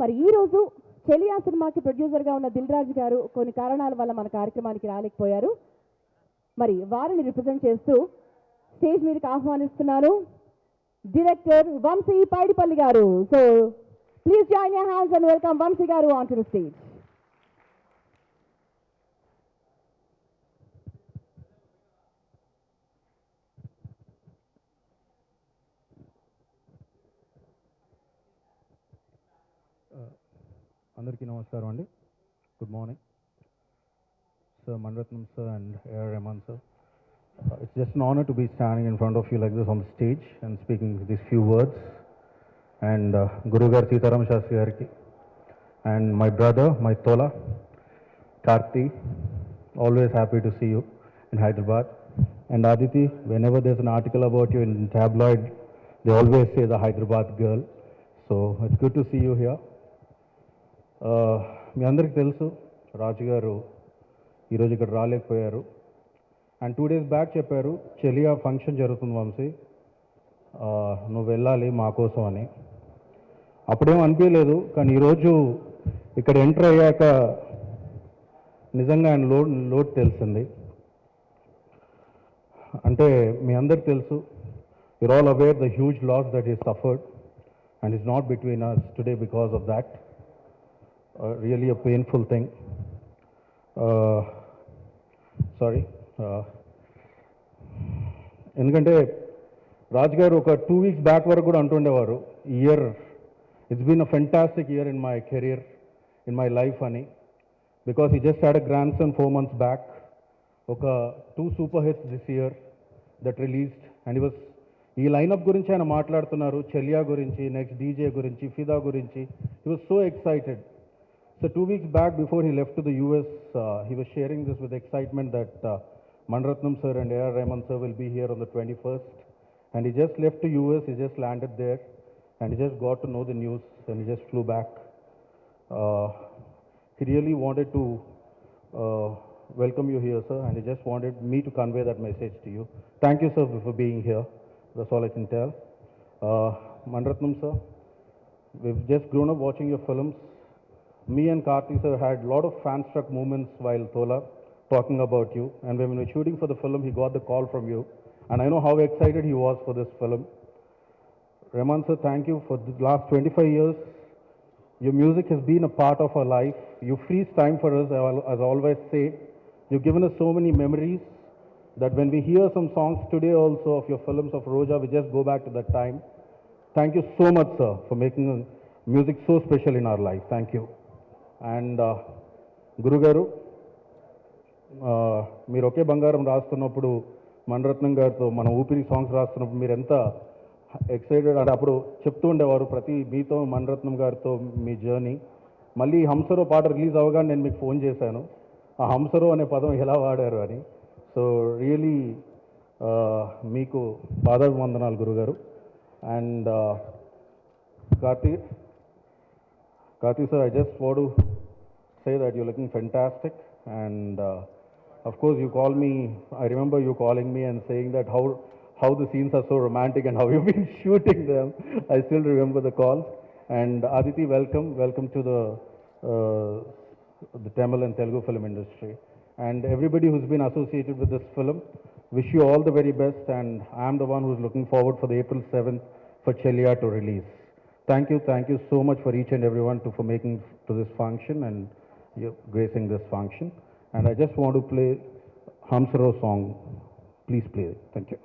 మరి ఈ రోజు చెలియా సినిమాకి ప్రొడ్యూసర్గా ఉన్న దిల్ రాజు గారు కొన్ని కారణాల వల్ల మన కార్యక్రమానికి రాలేకపోయారు. మరి వారిని రిప్రజెంట్ చేస్తూ స్టేజ్ మీదకి ఆహ్వానిస్తున్నాను director Vamshi Paidipally garu. So please join your hands and welcome Vamshi garu on to the stage. అందరికీ నమస్కారం అండి. Good morning sir, Mani Ratnam sir and A.R. Rahman sir. It's just an honor to be standing in front of you like this on the stage and speaking these few words. And Guru Gar Sitaram Shastri Gariki and my brother, my Tola, Karthi, always happy to see you in Hyderabad. And Aditi, whenever there's an article about you in tabloid, they always say the Hyderabad girl. So it's good to see you here. మీ అందరికీ తెలుసు రాజు గారు ఈరోజు ఇక్కడ రాలేకపోయారు. And 2 days back చెప్పారు చెలియా function జరుగుతుంది వంశీ, నువ్వు వెళ్ళాలి మా కోసం అని. అప్పుడేం అనిపించలేదు, కానీ ఈరోజు ఇక్కడ ఎంటర్ అయ్యాక నిజంగా ఆయన లోడ్ తెలిసింది. అంటే మీ అందరికి తెలుసు, you're all aware the huge loss that is suffered and is not between us today because of that. Really a painful thing. Sorry. ఎందుకంటే రాజ్ గారు ఒక 2 weeks బ్యాక్ వరకు కూడా అంటుండేవారు, year it's been a fantastic year in my career, in my life అని. Because he just had a grandson 4 months back. ఒక 2 super hits this year that released and he was ఈ lineup గురించి ఆయన మాట్లాడుతున్నారు, చెలియా గురించి, next DJ గురించి, ఫిదా గురించి. He was so excited. So 2 weeks back, before he left to the US, he was sharing this with excitement that Mani sir and A.R. Rahman sir will be here on the 21st. And he just left to US, he just landed there, and he just got to know the news, and he just flew back. He really wanted to welcome you here, sir, and he just wanted me to convey that message to you. Thank you, sir, for being here. That's all I can tell. Mani sir, we've just grown up watching your films. Me and Karthi sir had a lot of fan-struck moments while Tola talking about you. And when we were shooting for the film, he got the call from you. And I know how excited he was for this film. Rahman sir, thank you for the last 25 years. Your music has been a part of our life. You freeze time for us, as I always say. You've given us so many memories that when we hear some songs today also of your films of Roja, we just go back to that time. Thank you so much, sir, for making music so special in our life. Thank you. And గురుగారు, మీరు ఒకే బంగారం రాస్తున్నప్పుడు మణిరత్నం గారితో మన ఊపిరి songs రాస్తున్నప్పుడు మీరు ఎంత ఎక్సైటెడ్ అంటే అప్పుడు చెప్తూ ఉండేవారు ప్రతి మీతో మణిరత్నం గారితో మీ జర్నీ. మళ్ళీ హంసరో పాట రిలీజ్ అవ్వగానే నేను మీకు ఫోన్ చేశాను, ఆ హంసరో అనే పదం ఎలా వాడారు అని. సో రియలీ మీకు పాదాభివందనాలు గురుగారు. And Karthi sir, I just want to say that you're looking fantastic, and of course you call me, I remember you calling me and saying that how the scenes are so romantic and how you've been shooting them. I still remember the calls. And Aditi, welcome to the Tamil and Telugu film industry. And everybody who's been associated with this film, wish you all the very best, and I'm the one who's looking forward for the April 7th for Chelia to release. Thank you so much for each and everyone for making to this function and gracing this function. And I just want to play Hamsaro song. Please play it. Thank you.